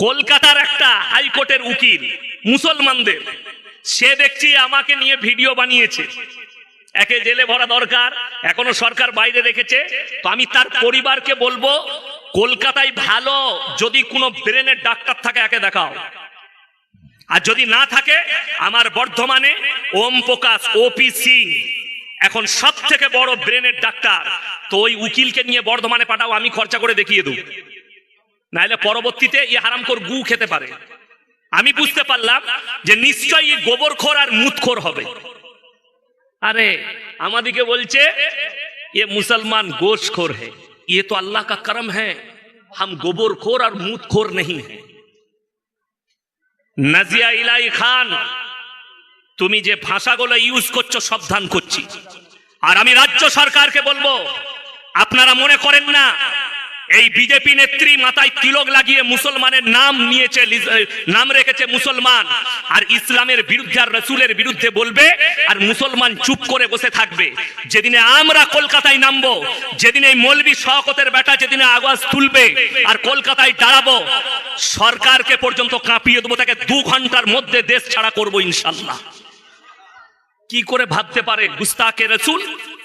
কলকাতার একটা হাইকোর্টের উকিল মুসলমানদের, সে দেখছি আমাকে নিয়ে ভিডিও বানিয়েছে। একে জেলে ভরা দরকার, এখনো সরকার বাইরে রেখেছে। তো আমি তার পরিবারকে বলবো, কলকাতায় ভালো যদি কোনো ব্রেনের ডাক্তার থাকে একে দেখাও, আর যদি না থাকে আমার বর্ধমানে ওম প্রকাশ ওপি সিং এখন সব থেকে বড় ব্রেনের ডাক্তার, তো ওই উকিলকে নিয়ে বর্ধমানে পাঠাও, আমি খরচা করে দেখিয়ে দেব, নাহলে পরবর্তীতে ই হারামখোর গু খেতে পারে। আমি বুঝতে পারলাম যে নিশ্চয়ই গোবরখোর আর মুতখোর হবে। अरे আমাদিকে বলছে ये मुसलमान गोश्तखोर है, ये तो अल्लाह का करम है, हम गोबरखोर और मूतखोर नहीं है। নাজিয়া ইলাই খান, তুমি যে ভাষাগুলো ইউজ করছো সাবধান করছি। আর আমি রাজ্য সরকারকে বলবো, আপনারা মনে করেন না এই বিজেপি নেত্রী মাথায় তিলক লাগিয়ে মুসলমানের নাম নিয়েছে, নাম রেখেছে মুসলমান, আর ইসলামের বিরুদ্ধে আর রাসূলের বিরুদ্ধে বলবে আর মুসলমান চুপ করে বসে থাকবে। যেদিনে আমরা কলকাতায় নামবো, যেদিন এই মৌলবী শওকতের বেটা যেদিনে আওয়াজ তুলবে আর কলকাতায় দাঁড়াবো, সরকারকে পর্যন্ত কাঁপিয়ে দেবো, তাকে 2 ঘন্টার মধ্যে দেশ ছাড়া করবো ইনশাআল্লাহ। কি করে ভাবতে পারে গুস্তাকে রসুল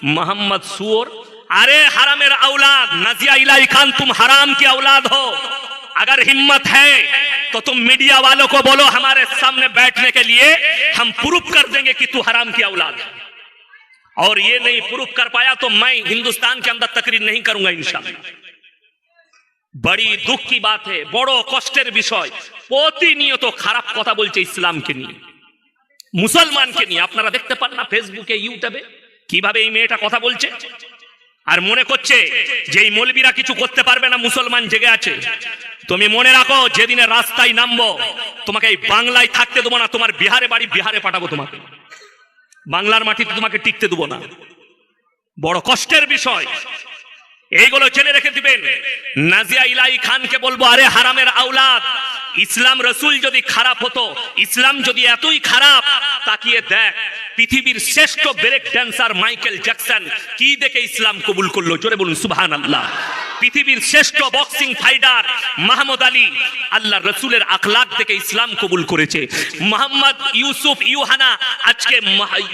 मोहम्मद सुअर। अरे हरामेर औलाद नाजिया इलाही खान, तुम हराम की औलाद हो। अगर हिम्मत है तो तुम मीडिया वालों को बोलो हमारे सामने बैठने के लिए, हम प्रूफ कर देंगे कि तू हराम की औलाद है। और ये नहीं प्रूफ कर पाया तो मैं हिंदुस्तान के अंदर तकरीर नहीं करूंगा इंशाअल्लाह। बड़ी दुख की बात है, बड़ो कष्टेर विषय, प्रतिनियत খারাপ কথা বলছে ইসলামকে নিয়ে, মুসলমানকে নিয়ে। আপনারা দেখতে পান না ফেসবুকে ইউটিউবে কিভাবে এই মেয়েটা কথা বলছে, আর মনে করছে যে এই মৌলবীরা কিছু করতে পারবে না, মুসলমান জেগে আছে। তুমি মনে রাখো, যেদিনে রাস্তায় নামবো তোমাকে এই বাংলায় থাকতে দেবো না, তোমার বিহারে বাড়ি, বিহারে পাঠাবো তোমাকে, বাংলার মাটিতে তোমাকে টিকতে দেবো না। বড় কষ্টের বিষয়, এইগুলো জেনে রেখে দিবেন। নাজিয়া ইলাহি খানকে বলবো, আরে হারামের আওলাদ, ইসলাম রসুল যদি খারাপ হতো, ইসলাম যদি এতই খারাপ, তাকিয়ে দেখ পৃথিবীর শ্রেষ্ঠ ব্রেক ড্যান্সার মাইকেল জ্যাকসন কি দেখে ইসলাম কবুল করলো, জোরে বলুন সুবহানাল্লাহ। পৃথিবীর শ্রেষ্ঠ বক্সিং ফাইটার মাহমুদ আলী আল্লাহ রসুলের আখলাক থেকে ইসলাম কবুল করেছে। মোহাম্মদ ইউসুফ ইউহানা, আজকে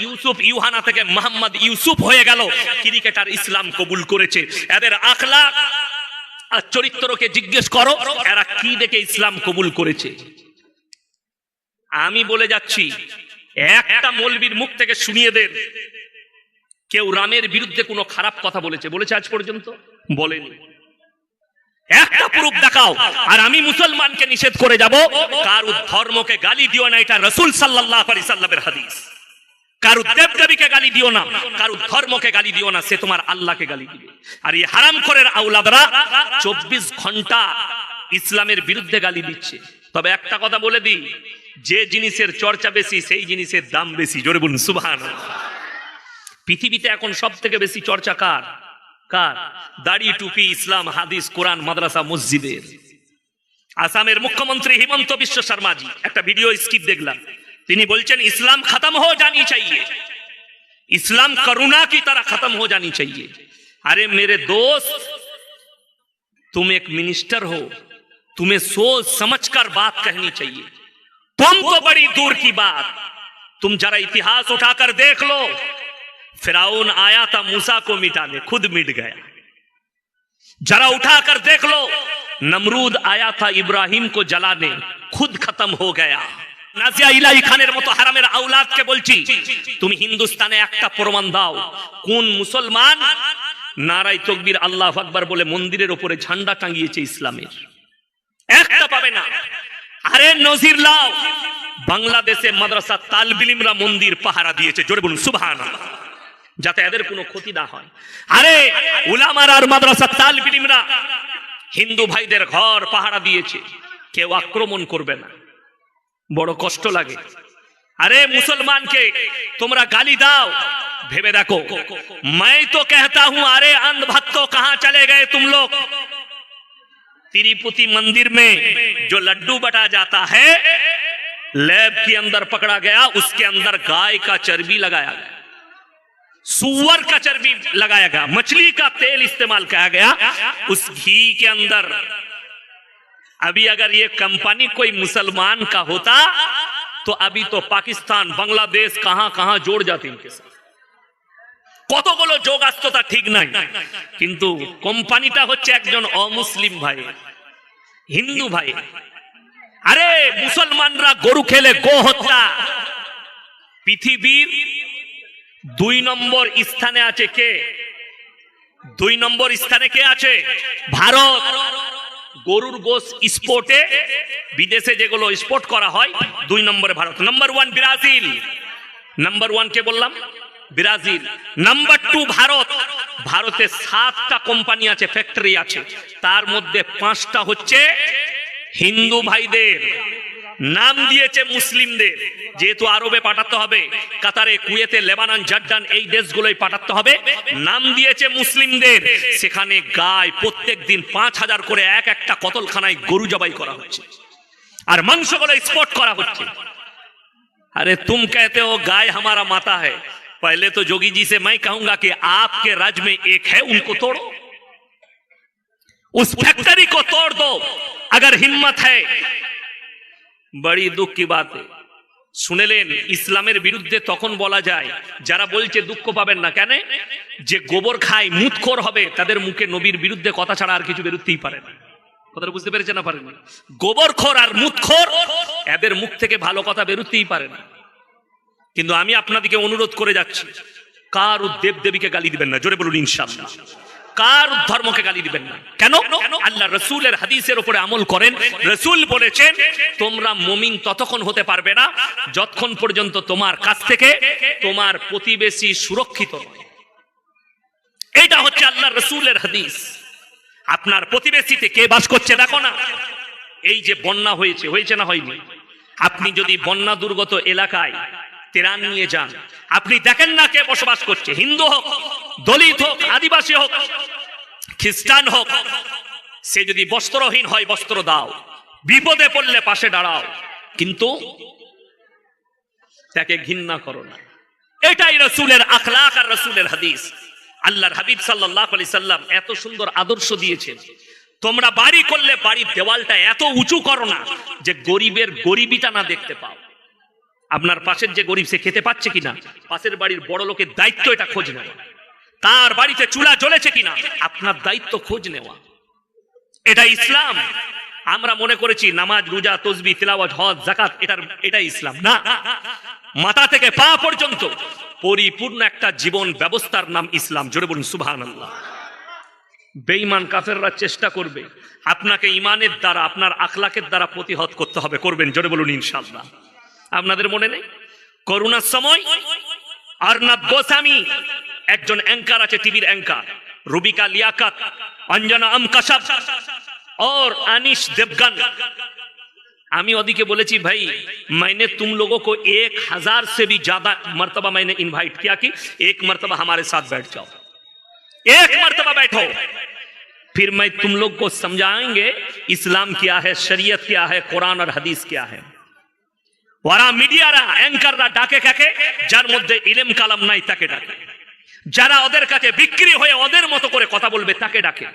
ইউসুফ ইউহানা থেকে মোহাম্মদ ইউসুফ হয়ে গেল, ক্রিকেটার ইসলাম কবুল করেছে। এদের আখলাক আর চরিত্রকে জিজ্ঞেস করো এরা কি দেখে ইসলাম কবুল করেছে। আমি বলে যাচ্ছি, একটা মৌলবীর মুখ থেকে শুনিয়ে দেন কেউ রামের বিরুদ্ধে কোনো খারাপ কথা বলেছে? বলেছে আজ পর্যন্ত? বলেনি। একটা প্রুফ দেখাও, আর আমি মুসলমানকে নিষেধ করে যাব, কারো ধর্মকে গালি দিও না, এটা রাসূল সাল্লাল্লাহু আলাইহি সাল্লামের হাদিস। কারো দেবদেবীকে গালি দিও না, কারো ধর্মকে গালি দিও না, সে তোমার আল্লাহকে গালি দিবে। আর এই হারামখোরের আওলাদরা 24 ঘন্টা ইসলামের বিরুদ্ধে গালি দিচ্ছে। তবে একটা কথা বলে দিই, যে জিনিসের চর্চা বেশি সেই জিনিসের দাম বেশি, জোরে বলুন সুবহানাল্লাহ। পৃথিবীতে এখন সব থেকে বেশি চর্চা কার? কার? দাড়ি টুপি, ইসলাম, হাদিস, কোরআন, মাদ্রাসা, মসজিদের। আসামের মুখ্যমন্ত্রী হিমন্ত বিশ্ব শর্মাজি একটা ভিডিও স্কিপ দেখলাম, তিনি বলছেন ইসলাম खत्म हो जानी चाहिए, इस्लाम करुणा की तरह खत्म हो जानी चाहिए। अरे मेरे दोस्त, तुम एक मिनिस्टर हो, तुम्हें सोच समझकर बात कहनी चाहिए। तुम तो बड़ी दूर की बात, तुम जरा इतिहास उठाकर देख लो, फिरौन आया था मूसा को मिटाने, खुद मिट गया। जरा उठाकर देख लो, नमरूद आया था इब्राहिम को जलाने, खुद खत्म हो गया। নাজিয়া ইলাহি খানের মতো হারামের আওলাদকে বলছি, তুমি হিন্দুস্তানে একটা প্রমাণ দাও কোন মুসলমান নারাই তাকবীর আল্লাহু আকবার বলে মন্দিরের উপরে ঝান্ডা টাঙিয়েছে ইসলামের? একটা পাবে না। আরে নজির লাও, বাংলাদেশে মাদ্রাসা তালিব ইলমরা মন্দির পাহারা দিয়েছে, জোরে বলুন সুবহানাল্লাহ, যাতে এদের কোনো ক্ষতি না হয়। আরে উলামারা আর মাদ্রাসা তালিব ইলমরা হিন্দু ভাইদের ঘর পাহারা দিয়েছে, কেউ আক্রমণ করবে না। বড় কষ্ট লাগে। আরে মুসলমানকে তোমরা গালি দাও, ভেবে দেখো, मैं तो कहता हूं, अरे अंधभक्तों कहां चले गए तुम लोग? तिरुपति मंदिर में जो लड्डू बटा जाता है, लैब के अंदर पकड़ा गया, उसके अंदर गाय का चर्बी लगाया गया, सुअर का चर्बी लगाया गया, मछली का तेल इस्तेमाल किया गया, उस घी के अंदर अभी अगर ये कंपनी कोई मुसलमान का होता तो अभी तो पाकिस्तान बांग्लादेश कहां कहां जोड़ जाते इनके साथ কতগুলো যোগ আসতো তা ঠিক নাই কিন্তু কোম্পানিটা হচ্ছে একজন অমুসলিম ভাই হিন্দু ভাই আরে মুসলমানরা গরু খেলে গো হত্যা পৃথিবীর 2 নম্বর স্থানে আছে কে 2 নম্বর স্থানে কে আছে ভারত গরুর গোশ এক্সপোর্টে বিদেশে যেগুলো এক্সপোর্ট করা হয় 2 নম্বরে ভারত নাম্বার 1 ব্রাজিল নাম্বার 1 কে বললাম ব্রাজিল নাম্বার 2 ভারত ভারতে 7টা কোম্পানি আছে ফ্যাক্টরি আছে তার মধ্যে 5টা হচ্ছে হিন্দু ভাইদের নাম দিয়েছে মুসলিমদের যেহেতু আরবে পাঠাতে হবে কাতারে কুয়েতে লেবানন জর্ডান এই দেশগুলোই পাঠাতে হবে নাম দিয়েছে মুসলিমদের সেখানে গায় প্রত্যেকদিন 5000 করে এক একটা কতলখানায় গরু জবাই করা হচ্ছে আর মাংসগুলো এক্সপোর্ট করা হচ্ছে अरे तुम कहते हो गाय हमारा माता है पहले तो जोगी जी से मैं कहूंगा कि आपके राज्य में एक है उनको तोड़ो उस फैक्ट्री को तोड़ दो अगर हिम्मत है बड़ी दुख की बात है শুনেলেন ইসলামের বিরুদ্ধে তখন বলা যায় যারা বলছে দুঃখ পাবেন না কেন যে গোবর খায় মুতখোর হবে তাদের মুখে নবীর বিরুদ্ধে কথা ছাড়া আর কিছু বেরোতেই পারে না কথাটা বুঝতে পেরেছেন না পারেন গোবরখোর আর মুতখোর এদের মুখ থেকে ভালো কথা বেরোতেই পারে না কিন্তু আমি আপনাদেরকে অনুরোধ করে যাচ্ছি কার দেব দেবীকে গালি দিবেন না জোরে বলুন ইনশাআল্লাহ কার ধর্মকে গালি দিবেন না কেন আল্লাহ রাসূলের হাদিসের উপরে আমল করেন রাসূল বলেছেন তোমরা মুমিন ততক্ষণ হতে পারবে না যতক্ষণ পর্যন্ত তোমার কাছ থেকে তোমার প্রতিবেশী সুরক্ষিত নয় এটা হচ্ছে আল্লাহ রাসূলের হাদিস আপনার প্রতিবেশীতে কে বাস করছে দেখো না এই যে বন্যা হয়েছে না হয়নি আপনি যদি বন্যা দুর্গত এলাকায় ত্রাণ নিয়ে যান আপনি দেখেন না কে বসবাস করছে হিন্দু হোক দলিত হোক আদিবাসী হোক খ্রিস্টান হোক সে যদি বস্ত্রহীন হয় বস্ত্র দাও বিপদে পড়লে পাশে দাঁড়াও কিন্তু তাকে ঘৃণা করো না এটাই রাসূলের আখলাক আর রাসূলের হাদিস আল্লাহর হাবিব সাল্লাল্লাহু আলাইহি সাল্লাম এত সুন্দর আদর্শ দিয়েছেন তোমরা বাড়ি করলে বাড়ির দেওয়ালটা এত উঁচু করো না যে গরিবের গরিবিটা না দেখতে পাও আপনার পাশের যে গরিব সে খেতে পাচ্ছে কিনা পাশের বাড়ির বড় লোকের দায়িত্ব এটা খোঁজ নেওয়া তার বাড়িতে চুলা জ্বলেছে কিনা আপনার দায়িত্ব খোঁজ নেওয়া এটা ইসলাম আমরা মনে করেছি নামাজ রোজা তাসবিহ তিলাওয়াত হজ যাকাত এটা ইসলাম না মাথা থেকে পা পর্যন্ত পরিপূর্ণ একটা জীবন ব্যবস্থার নাম ইসলাম জোরে বলুন সুবহানাল্লাহ বেঈমান কাফেররা চেষ্টা করবে আপনাকে ঈমানের দ্বারা আপনার আখলাকের দ্বারা প্রতিহত করতে হবে করবেন জোরে বলুন ইনশাআল্লাহ আপনাদের মনে নেই করোনার সময় অর্ণব গোস্বামী একজন অ্যাঙ্কার আছে টিভির অ্যাঙ্কার রুবিকা লিয়াকত অঞ্जना আমকাশব और अनिश देवगन আমি ওদিকে বলেছি ভাই मैंने तुम लोगों को 1000 से भी ज्यादा मर्तबा मैंने इनवाइट किया कि एक मर्तबा हमारे साथ बैठ जाओ एक मर्तबा बैठो फिर मैं तुम लोग को समझाएंगे इस्लाम क्या है शरीयत क्या है कुरान और हदीस क्या है ওরা মিডিয়ারা অ্যাঙ্কাররা ডাকে কাকে যার মধ্যে ইলম কালাম নাই তাকে ডাকে যারা ওদের কাছে বিক্রি হয়ে ওদের মতো করে কথা বলবে তাকে ডাকে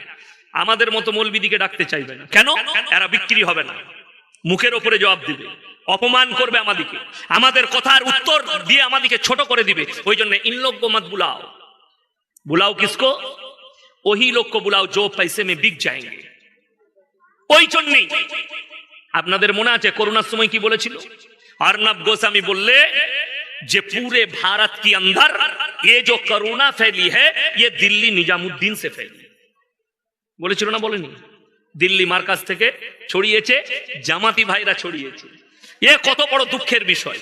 আমাদের মতো মৌলবিদিকে ডাকতে চাইবে না কেন এরা বিক্রি হবে না মুখের উপরে জবাব দিবে অপমান করবে আমাদেরকে আমাদের কথার উত্তর দিয়ে আমাদেরকে ছোট করে দিবে ওই জন্য इन लोग को मत बुलाओ बुलाओ किसको वही लोग को बुलाओ जो पैसे में बिक जाएंगे ওই জন্যই আপনাদের মনে আছে করোনার সময় কি বলেছিল अर्नब गोस्वामी बोले जे पूरे भारत के अंदर ये जो कोरोना फैली है ये दिल्ली निजामुद्दीन से फैली বলেছিল না বলেনি দিল্লি মার্কাজ থেকে ছড়িয়েছে জামাতি ভাইরা ছড়িয়েছে এ কত বড় দুঃখের বিষয়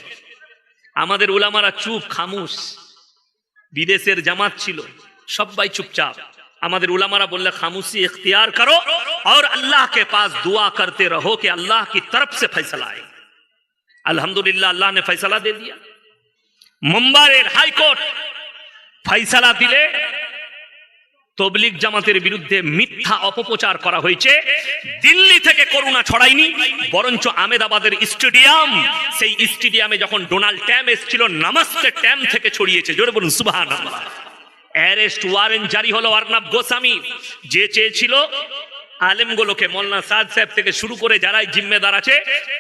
আমাদের উলামারা চুপ খামোশ বিদেশের জামাত ছিল সবাই চুপচাপ আমাদের উলামারা বললে খামোশি इख्तियार करो और अल्लाह के पास दुआ करते रहो कि अल्लाह की तरफ से फैसला आए अल्हम्दुलिल्लाह अल्लाह ने फैसला दे दिया मुंबईर हाई कोर्ट फैसला दिले तबलीग জামাতের বিরুদ্ধে মিথ্যা অপপ্রচার করা হয়েছে দিল্লি থেকে করোনা ছড়ায়নি বরঞ্চ আহমেদাবাদের স্টেডিয়াম সেই স্টেডিয়ামে যখন ডোনাল্ড ট্রাম্প এসেছিল নমস্তে ট্রাম্প থেকে ছড়িয়েছে জোরে বলুন সুবহানাল্লাহ অ্যারেস্ট ওয়ারেন্ট জারি হলো অর্ণব গোস্বামী যে চেয়েছিল আলেমগুলোকে মোল্লা সাদ সাহেব থেকে শুরু করে যারাই জিম্মেদার আছে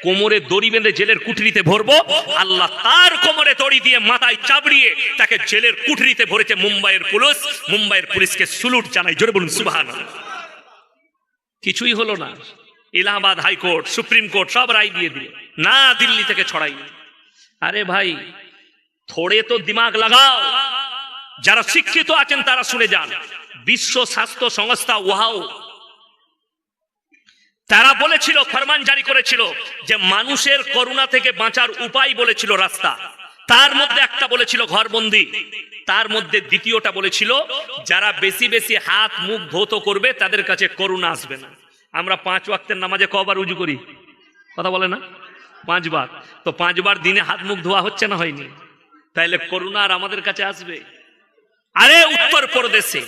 কোমরে দড়ি বেঁধে জেলের কুঠরিতে ভরবো। আল্লাহ তার কোমরে দড়ি দিয়ে মাথায় চাবড়িয়ে তাকে জেলের কুঠরিতে ভরেছে মুম্বাইয়ের পুলিশ। মুম্বাইয়ের পুলিশকে সুলুট জানাই, জোরে বলুন সুবহানাল্লাহ। কিছুই হলো না। ইলাহাবাদ হাইকোর্ট, সুপ্রিম কোর্ট সব রায় দিয়ে দিল, না দিল্লি থেকে ছড়াই। আরে ভাই থোড়ে তো দিমাগ লাগাও। যারা শিক্ষিত আছেন তারা শুনে যান। বিশ্ব স্বাস্থ্য সংস্থা ওয়াও তারা বলেছিল, ফরমান জারি করেছিল যে মানুষের করোনা থেকে বাঁচার উপায় বলেছিল রাস্তা। তার মধ্যে একটা বলেছিল ঘরবন্দি, তার মধ্যে দ্বিতীয়টা বলেছিল যারা বেশি বেশি হাত মুখ ধৌত করবে তাদের কাছে করোনা আসবে না। আমরা 5 ওয়াক্তের নামাজে কবার উজু করি? কথা বলে না? 5 বার। তো 5 বার দিনে হাত মুখ ধোয়া হচ্ছে না হয়নি? তাইলে করোনা আর আমাদের কাছে আসবে? আরে উত্তরপ্রদেশে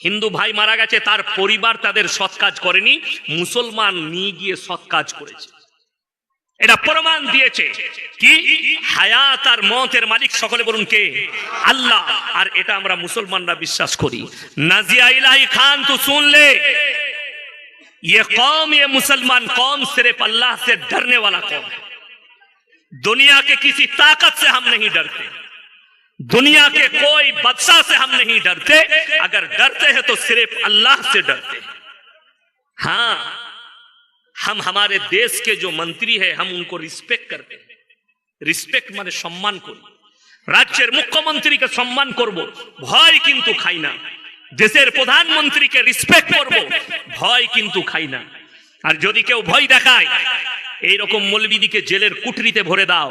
হিন্দু ভাই মারা গেছে, তার পরিবার তাদের সৎ কাজ করেনি, মুসলমান নিয়ে গিয়ে সৎ কাজ করেছে। এটা প্রমাণ দিয়েছে কি হায়াত আর মওতের মালিক সকলে বলুন কে? আল্লাহ। আর এটা আমরা মুসলমানরা বিশ্বাস করি। নাজিয়া ইলাহি খান তো सुन ले, ये कौम, ये मुसलमान कौम सिर्फ अल्लाह से डरने वाला कौम है। दुनिया के किसी ताकत से हम नहीं डरते, दुनिया के कोई बादशाह से हम नहीं डरते। अगर डरते हैं तो सिर्फ अल्लाह से डरते हैं। हाँ, हम हमारे देश के जो मंत्री है हम उनको रिस्पेक्ट करते हैं। रिस्पेक्ट माने सम्मान करी। राज्य मुख्यमंत्री के सम्मान करब, भय किन्तु खाई ना। देशेर प्रधानमंत्री के रिस्पेक्ट करब, भय किन्तु खाई ना। और यदि केउ भय देखाय এই রকম মৌলবীদিকে জেলের কুঠরিতে ভরে দাও।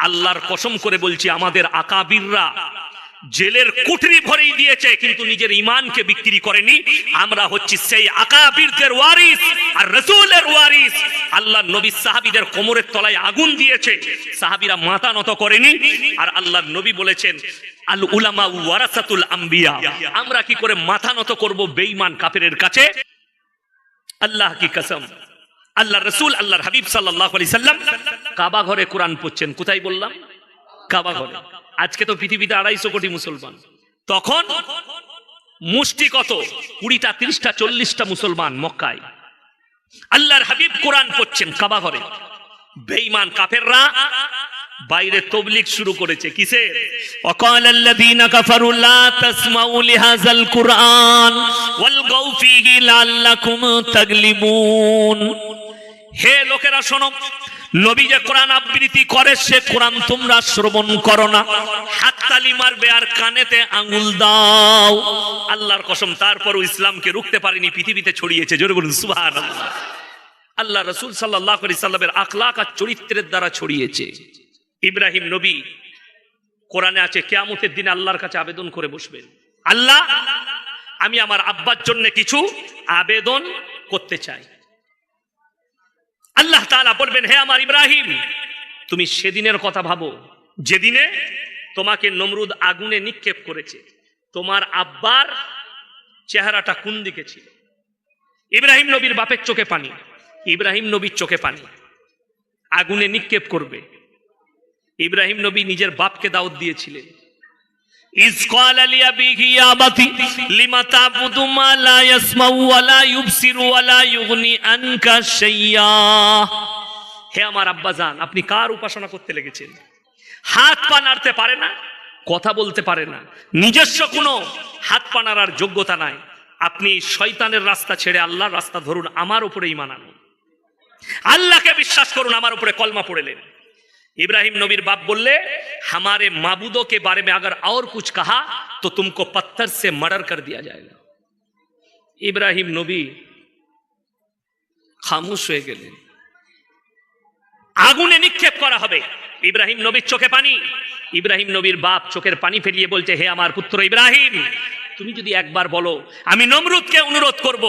আল্লাহর কসম করে বলছি আমাদের আকাবিররা জেলের কুঠরি ভরেই দিয়েছে কিন্তু নিজের ঈমানকে বিক্রি করেনি। আমরা হচ্ছি সেই আকাবিরদের ওয়ারিস আর রাসূলের ওয়ারিস। আল্লাহর নবী সাহাবীদের কোমরের তলায় আগুন দিয়েছে, সাহাবীরা মাথা নত করেনি। আর আল্লাহর নবী বলেছেন আল উলামা ওয়ারাসাতুল আম্বিয়া। আমরা কি করে মাথা নত করব বেঈমান কাফেরের কাছে? আল্লাহ কি কসম, আল্লাহ রসুল আল্লাহর হাবিব সাল্লাল্লাহু আলাইহি সাল্লাম কাবা ঘরে কোরআন পড়ছেন। কোথায় বললাম? কাবা ঘরে। আজকে তো পৃথিবীতে 250 কোটি মুসলমান, তখন মুষ্টি কত 20টা 30টা 40টা মুসলমান মক্কায়। আল্লাহর হাবিব কোরআন পড়ছেন কাবা ঘরে। বেঈমান কাফেররা বাইরে তাবলীগ শুরু করেছে কিসে? ওয়াকালাল্লাযীনা কাফারু লা তাসমাউ লিহাযাল কুরআন ওয়ালগাউ ফীহি লাআল্লাকুম তাগলিবুন। হে লোকেরা শোনো, নবী যে কোরআন আবৃত্তি করে সে কোরআন তোমরা শ্রবণ করো না, হাততালি মারবে আর কানেতে আঙ্গুল দাও। আল্লাহর কসম, তারপরও ইসলামকে রুখতে পারেনি, পৃথিবীতে ছড়িয়েছে। জোরে বলুন সুবহানাল্লাহ। আল্লাহ রাসূল সাল্লাল্লাহু আলাইহি সাল্লামের আখলাক আর চরিত্রের দ্বারা ছড়িয়েছে। ইব্রাহিম নবী কোরআনে আছে কিয়ামতের দিন আল্লাহর কাছে আবেদন করে বসবেন, আল্লাহ আমি আমার আব্বার জন্য কিছু আবেদন করতে চাই। আল্লাহ তাআলা বলবেন হে আমার ইব্রাহিম, তুমি সেদিনের কথা ভাবো যেদিনে তোমাকে নমরুদ আগুনে নিক্ষেপ করেছে। তোমার আব্বার চেহারাটা কোন দিকে ছিল? ইব্রাহিম নবীর বাপের চোখে পানি, ইব্রাহিম নবীর চোখে পানি। আগুনে নিক্ষেপ করবে। ইব্রাহিম নবী নিজের বাপকে দাওয়াত দিয়েছিলেন। ইজ ক্বালা লিআবিহি ইয়া আবাতি লিমা তা'বুদু মা লা ইয়াসমাউ ওয়া লা ইউবসিরু ওয়া লা ইউগনি আনকা শাইয়্যা। হে আমার আব্বাজান, আপনি কার উপাসনা করতে লেগেছেন? হাত পা নাড়তে পারে না, কথা বলতে পারে না, নিজস্ব কোনো হাত পা নাড়ার যোগ্যতা নাই। আপনি শয়তানের রাস্তা ছেড়ে আল্লাহর রাস্তা ধরুন, আমার উপরে ঈমান আনুন, আল্লাহকে বিশ্বাস করুন, আমার উপরে কলমা পড়লেন। इब्राहिम नबीर बाप बोले हमारे माबूदों के बारे में अगर और कुछ कहा तो तुमको पत्थर से मर्डर कर दिया जाएगा। इब्राहिम नबी खामोश हो गए। आगुने निक्षेप करा हबे। इब्राहिम नबीर चोखे पानी। इब्राहिम नबीर बाप चोखेर पानी फेलिए बोलते हे आमार पुत्र इब्राहिम, तुमी यदि एक बार बोलो आमी नमरुदके अनुरोध करब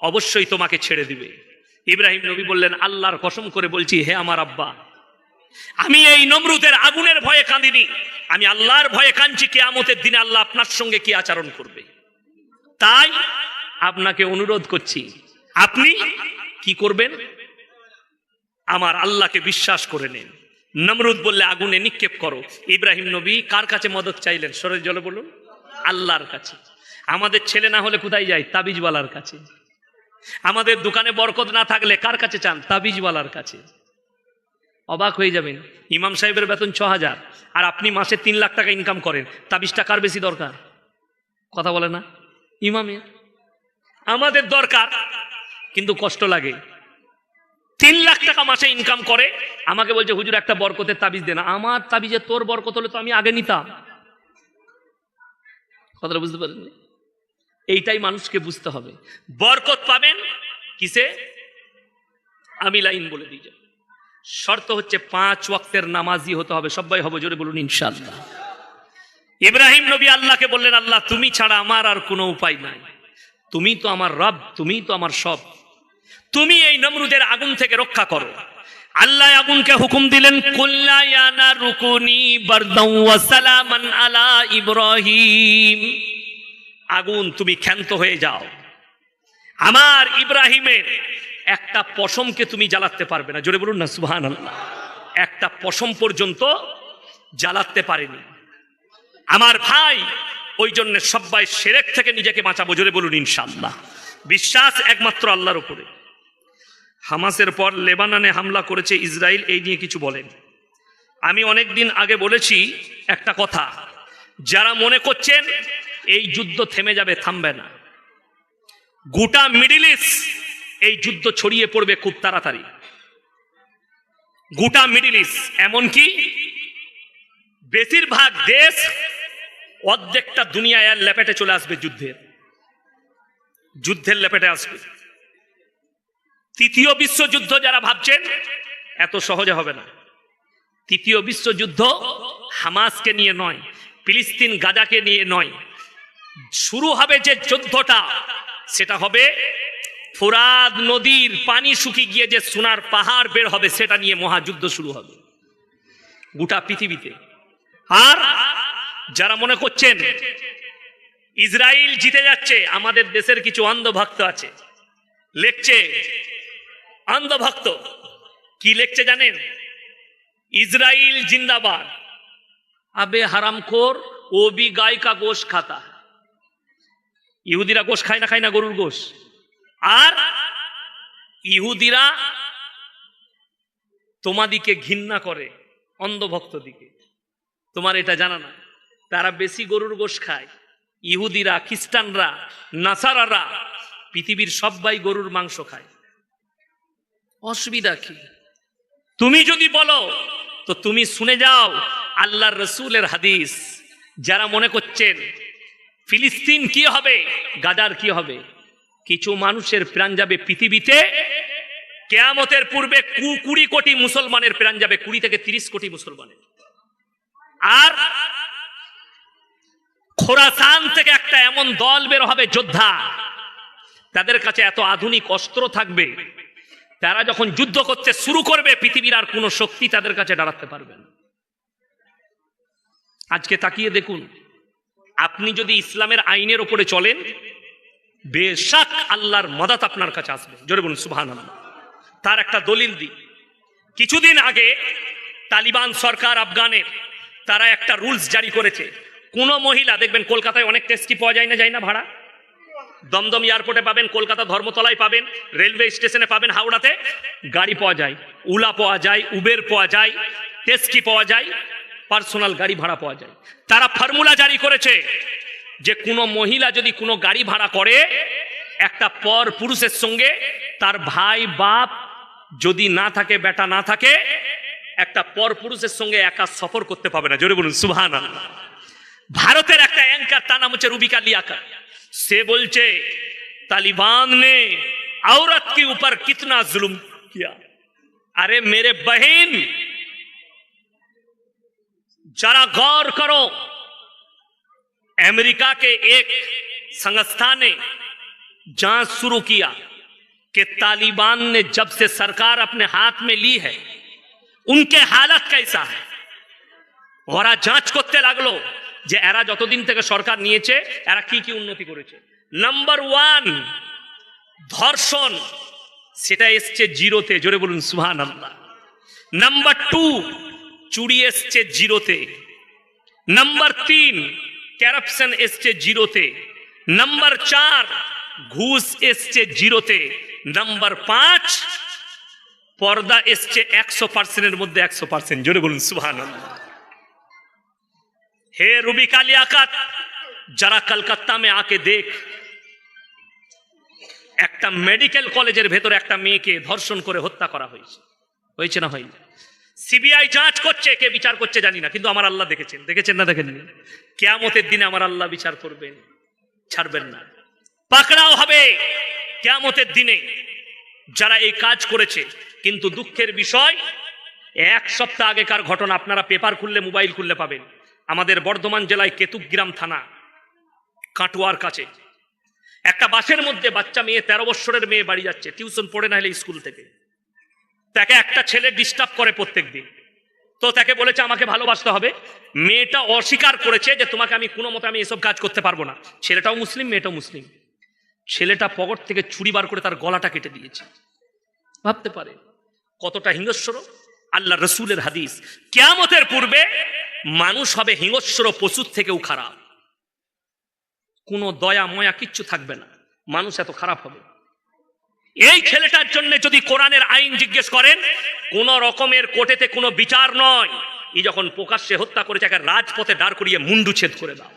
अवश्यई तोमाके छेड़े दिबे। इब्राहिम नबी बोललेन आल्लाहर कसम करे बोलছি हे आमार अब्बा, আমি এই নমরুদের আগুনের ভয়ে কাঁদিনি, আমি আল্লাহর ভয়ে কাঁদছি কিয়ামতের দিনে আল্লাহ আপনার সঙ্গে কি আচরণ করবে। তাই আপনাকে অনুরোধ করছি আপনি কি করবেন, আমার আল্লাহকে বিশ্বাস করে নেন। নমরুদ বললে আগুনে নিক্ষেপ করো। ইব্রাহিম নবী কার কাছে মদত চাইলেন? সরে জলে বলুন আল্লাহর কাছে। আমাদের ছেলে না হলে কোথায় যায়? তাবিজওয়ালার কাছে। আমাদের দোকানে বরকত না থাকলে কার কাছে চান? তাবিজওয়ালার কাছে। অবাক হয়ে যাবেন, ইমাম সাহেবের বেতন 6,000 আর আপনি মাসে 3 লাখ টাকা ইনকাম করেন, তাবিজটা কার বেশি দরকার? কথা বলে না ইমামের। আমাদের দরকার, কিন্তু কষ্ট লাগে। 3 লাখ টাকা মাসে ইনকাম করে, আমাকে বলছে হুজুর একটা বরকতের তাবিজ দেন। আমার তাবিজে তোর বরকত হলে তো আমি আগে নিতাম। কথাটা বুঝতে পারেন? এইটাই মানুষকে বুঝতে হবে। বরকত পাবেন কিসে? আমি লাইন বলে দিই, শর্ত হচ্ছে 5 ওয়াক্তের নামাজি হতে হবে। সবাই হবে, জোরে বলুন ইনশাআল্লাহ। ইব্রাহিম নবী আল্লাহকে বললেন, আল্লাহ তুমি ছাড়া আমার আর কোনো উপায় নাই, তুমি তো আমার রব, তুমি তো আমার সব, তুমি এই নমরুদের আগুন থেকে রক্ষা করো। আল্লাহ আগুনকে হুকুম দিলেন, কুল্লা ইয়া নারু কুনি বারদাও ওয়া সালামান আলা ইব্রাহিম, আগুন তুমি ক্ষান্ত হয়ে যাও। আমার ইব্রাহিমের একটা পশমকে তুমি জ্বালাতে পারবে না। জোরে বলুন না সুবহানাল্লাহ। একটা পশম পর্যন্ত জ্বালাতে পারেনি আমার ভাই। ওই জন্য সবাই শিরক থেকে নিজেকে বাঁচাবো। জোরে বলুন ইনশাআল্লাহ। বিশ্বাস একমাত্র আল্লাহর উপরে। হামাসের পর লেবাননে হামলা করেছে ইসরায়েল, এই নিয়ে কিছু বলেন। আমি অনেক দিন আগে বলেছি একটা কথা, যারা মনে করছেন এই যুদ্ধ থেমে যাবে, থামবে না। গোটা মিডল ইস্ট এই যুদ্ধ ছড়িয়ে পড়বে খুব তাড়াতাড়ি। গোটা মিডল ইস্ট, এমনকি বেশিরভাগ দেশ, অর্ধেকটা দুনিয়া এর লেপেটে চলে আসবে, যুদ্ধের লেপেটে আসবে। তৃতীয় বিশ্বযুদ্ধ যারা ভাবছেন, এত সহজে হবে না। তৃতীয় বিশ্বযুদ্ধ হামাসকে নিয়ে নয়, ফিলিস্তিন গাজাকে নিয়ে নয়। শুরু হবে যে যুদ্ধটা, সেটা হবে ফোরাত নদীর পানি শুকিয়ে গিয়ে যে সোনার পাহাড় বের হবে, সেটা নিয়ে মহাযুদ্ধ শুরু হবে গোটা পৃথিবীতে। আর যারা মনে করছেন ইসরায়েল জিতে যাচ্ছে, আমাদের দেশের কিছু অন্ধভক্ত আছে, লিখছে অন্ধভক্ত, কি লিখছে জানেন? ইসরায়েল जिंदाबाद, अबे हरामखोर वो भी गाय का गोश्त खाता। ইহুদিরা গোশ খায় না, খায় না গরুর গোশ। আর ইহুদিরা তোমাদিকে ঘৃণা করে, অন্ধভক্ত দিকে। তোমার এটা জানা না, তারা বেশি গরুর গোশ খায়। ইহুদিরা, খ্রিস্টানরা, নাসারারা, পৃথিবীর সবাই গরুর মাংস খায়। অসুবিধা কি? তুমি যদি বলো তো তুমি শুনে যাও আল্লাহর রসুলের হাদিস। যারা মনে করছেন ফিলিস্তিন কি হবে, গাজার কি হবে, কিছু মানুষের প্রাণ যাবে পৃথিবীতে কিয়ামতের পূর্বে 20 কোটি মুসলমানের প্রাণ যাবে, 20 থেকে 30 কোটি মুসলমানের। আর খোরাসান থেকে একটা এমন দল বের হবে যোদ্ধা, তাদের কাছে এত আধুনিক অস্ত্র থাকবে, তারা যখন যুদ্ধ করতে শুরু করবে, পৃথিবীর আর কোনো শক্তি তাদের কাছে দাঁড়াতে পারবে না। আজকে তাকিয়ে দেখুন, আপনি যদি ইসলামের আইনের উপরে চলেন, বেশক আল্লাহর মদদ আপনার কাছে আসবে। জোরে বলুন সুবহানাল্লাহ। তার একটা দলিল দিই। কিছুদিন আগে তালিবান সরকার আফগানের, তারা একটা রুলস জারি করেছে, কোন মহিলা, দেখবেন কলকাতায় অনেক ট্যাক্সি পাওয়া যায় না ভাড়া, দমদম এয়ারপোর্টে পাবেন, কলকাতা ধর্মতলায় পাবেন, রেলওয়ে স্টেশনে পাবেন, হাওড়াতে গাড়ি পাওয়া যায়, উলা পাওয়া যায়, উবের পাওয়া যায়, ট্যাক্সি পাওয়া যায়, পার্সোনাল গাড়ি ভাড়া পাওয়া যায়। তারা ফর্মুলা জারি করেছে যে কোনো মহিলা যদি কোনো গাড়ি ভাড়া করে, একটা পর পুরুষের সঙ্গে, তার ভাই বাপ যদি না থাকে, বেটা না থাকে, একটা পর পুরুষের সঙ্গে একা সফর করতে পাবে না। জোরে বলুন সুবহানাল্লাহ। ভারতের একটা অ্যাঙ্কার, তার নাম হচ্ছে রুবিকা লিয়াকত, সে বলছে तालिबान ने औरत के ऊपर कितना जुल्म किया। अरे मेरे बहन, जरा गौर करो, अमेरिका के एक संस्था ने जांच शुरू किया कि तालिबान ने जब से सरकार अपने हाथ में ली है, उनके हालत कैसा है। ওরা যাঞ্চ করতে লাগলো যে এরা যতদিন থেকে সরকার নিয়েছে, এরা কি কি উন্নতি করেছে। নাম্বার 1 ধর্ষণ, সেটা এসছে 0-তে। জোরে বলুন সুবহানাল্লাহ। নাম্বার 2 চুরি এসছে 0-তে। নাম্বার 3 কারাপশন এসছে 0-তে। নাম্বার 4 ঘুষ এসছে জিরোতে, নাম্বার 5 পর্দা এসছে 100%-এর মধ্যে 100%। জোরে বলুন সুবহানাল্লাহ। হে রুবি का लियाकत, যারা কলকাতা মে আকে দেখ, একটা মেডিকেল কলেজের ভেতরে একটা মেয়েকে ধর্ষণ করে হত্যা করা হয়েছে, হয়েছে না হয়নি? সিবিআই যাঞ্চ করছে, কে বিচার করছে জানি না, কিন্তু আমার আল্লাহ দেখেছেন। দেখেছেন না দেখেননি? কিয়ামতের দিনে আমার আল্লাহ বিচার করবেন, ছাড়বেন না, পাকড়াও হবে কিয়ামতের দিনে যারা এই কাজ করেছে। কিন্তু দুঃখের বিষয়, 1 সপ্তাহ আগেকার ঘটনা, আপনারা পেপার খুললে, মোবাইল খুললে পাবেন। আমাদের বর্ধমান জেলায় কেতুগ্রাম থানা, কাটুয়ার কাছে একটা বাসের মধ্যে বাচ্চা মেয়ে, 13 বছরের মেয়ে বাড়ি যাচ্ছে, টিউশন পড়ে না হলে স্কুল থেকে। তাকে একটা ছেলে ডিস্টার্ব করে প্রত্যেকদিন। তো তাকে বলেছে আমাকে ভালোবাসতে হবে। মেয়েটা অস্বীকার করেছে যে তোমাকে আমি কোনো মতে আমি এসব কাজ করতে পারবো না। ছেলেটাও মুসলিম, মেয়েটাও মুসলিম। ছেলেটা পকেট থেকে ছুরি বার করে তার গলাটা কেটে দিয়েছে। ভাবতে পারে কতটা হিংস্র। আল্লাহ রসুলের হাদিস, কিয়ামতের পূর্বে মানুষ হবে হিংস্র পশুর থেকেও খারাপ। কোনো দয়া ময়া কিচ্ছু থাকবে না, মানুষ এত খারাপ হবে। এই ছেলেটার জন্য যদি কোরআনের আইন জিজ্ঞেস করেন, কোন রকমের কোর্টেতে কোনো বিচার নয়। এই যখন প্রকাশ্যে হত্যা করেছে, একে রাজপথে দাঁড় করিয়ে মুন্ডু ছেদ করে দাও।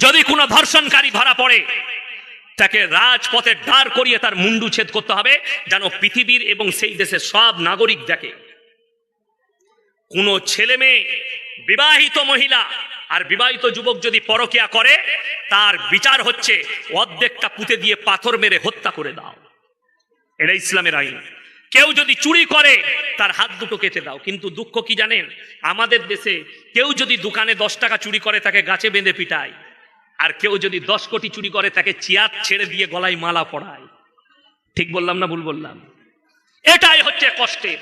যদি কোনো ধর্ষণকারী ধরা পড়ে, তাকে রাজপথে দাঁড় করিয়ে তার মুন্ডু ছেদ করতে হবে, যেন পৃথিবীর এবং সেই দেশের সব নাগরিক দেখে। কোনো ছেলে মেয়ে, বিবাহিত মহিলা আর বিবাহিত যুবক যদি পরকিয়া করে, তার বিচার হচ্ছে অর্ধেকটা পুঁতে দিয়ে পাথর মেরে হত্যা করে দাও। এটা ইসলামের আইন। কেউ যদি চুরি করে, তার হাত দুটো কেটে দাও। কিন্তু দুঃখ কি জানেন, আমাদের দেশে কেউ যদি দোকানে 10 টাকা চুরি করে, তাকে গাছে বেঁধে পিটায়। আর কেউ যদি 10 কোটি চুরি করে, তাকে চেয়ার ছেড়ে দিয়ে গলায় মালা পরায়। ঠিক বললাম না ভুল বললাম? এটাই হচ্ছে কষ্টের,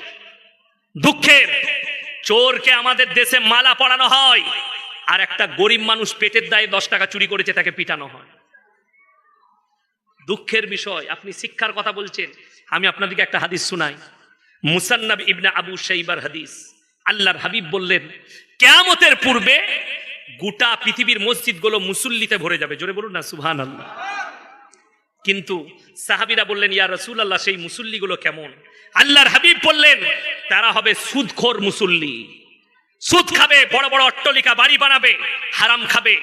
দুঃখের। চোরকে আমাদের দেশে মালা পরানো হয়, আর একটা গরিব মানুষ পেটের দায়ে 10 টাকা চুরি করেছে, তাকে পিটানো হয়। দুঃখের বিষয়। আপনি শিক্ষার কথা বলছেন, আমি আপনাদেরকে একটা হাদিস শোনাই, মুসান্নাব ইবনে আবু শাইবার হাদিস। আল্লাহর হাবিব বললেন, কিয়ামতের পূর্বে গোটা পৃথিবীর মসজিদগুলো মুসল্লিতে ভরে যাবে। জোরে বলুন না সুবহানাল্লাহ। কিন্তু সাহাবীরা বললেন, ইয়া রাসূলুল্লাহ, সেই মুসল্লিগুলো কেমন? আল্লাহর হাবিব বললেন, তারা হবে সুদখোর মুসল্লি। সুদ খাবে, বড় বড় অট্টালিকা বাড়ি বানাবে, হারাম খাবে,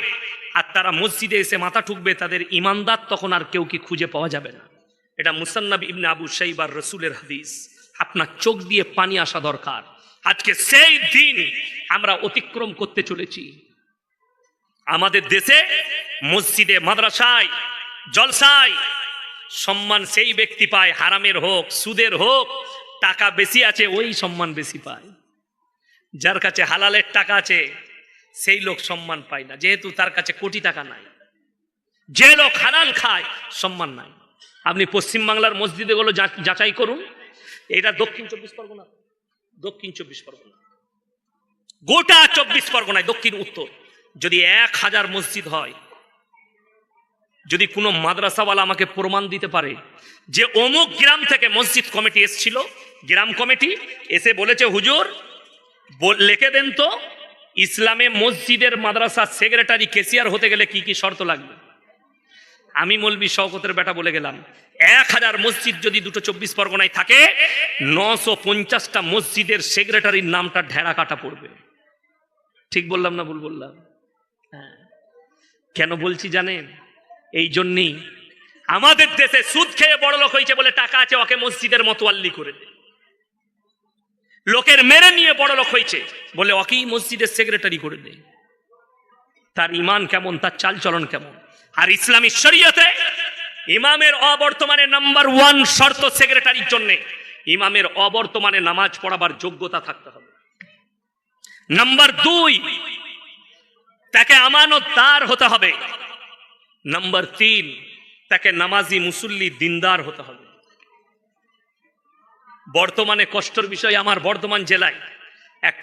আর তারা মসজিদে এসে মাথা ঠুকবে। তাদের ইমানদার তখন আর কেউ কি খুঁজে পাওয়া যাবে না। এটা মুসান্নাব ইবনে আবু শাইবার রাসূলের হাদিস। আপনার চোখ দিয়ে পানি আসা দরকার। আজকে সেই দিন আমরা অতিক্রম করতে চলেছি। আমাদের দেশে মসজিদে, মাদ্রাসায়, জলসায় সম্মান সেই ব্যক্তি পায়, হারামের হোক, সুদের হোক, টাকা বেশি আছে ওই সম্মান বেশি পায়। যার কাছে হালালের টাকা আছে সেই লোক সম্মান পায় না, যেহেতু তার কাছে কোটি টাকা নাই। যে লোক হালাল খায়, সম্মান নাই। আপনি পশ্চিমবাংলার মসজিদে গুলো যাচাই করুন। এটা দক্ষিণ 24 পরগনা, দক্ষিণ 24 পরগনা, গোটা 24 পরগনায় দক্ষিণ উত্তর যদি 1000 মসজিদ হয়, যদি কোনো মাদ্রাসাওয়ালা আমাকে প্রমাণ দিতে পারে যে অমুক গ্রাম থেকে মসজিদ কমিটি এসেছিল, গ্রাম কমিটি এসে বলেছে, হুজুর লিখে দেন তো ইসলামে মসজিদের মাদ্রাসা সেক্রেটারি ক্যাশিয়ার হতে গেলে কি কি শর্ত লাগবে। আমি মৌলভী শওকতের বেটা বলে গেলাম, 1000 মসজিদ যদি দুটো 24 পরগনায় থাকে, 950টা মসজিদের সেক্রেটারির নামটা ঢেড়া কাটা পড়বে। ঠিক বললাম না ভুল বললাম? হ্যাঁ। কেন বলছি জানেন? এই জন্যই আমাদের দেশে সুদ খেয়ে বড় লোক হয়েছে বলে টাকা আছে, ওকে মসজিদের মতোয়াল্লি করে দে। লোকের মেরে নিয়ে বড় লোক হয়েছে বলে ওকেই মসজিদের সেক্রেটারি করে দে। তার ঈমান কেমন, তার চালচলন কেমন? আর ইসলামী শরীয়তে ইমামের অবর্তমানে নাম্বার 1 শর্ত সেক্রেটারির জন্য, ইমামের অবর্তমানে নামাজ পড়াবার যোগ্যতা থাকতে হবে। নাম্বার 2, তাকে আমানতদার হতে হবে। নাম্বার 3, তাকে নামাজি মুসল্লি দিনদার হতে হবে। বর্তমানে কষ্টের বিষয়, আমার বর্ধমান জেলায় একটা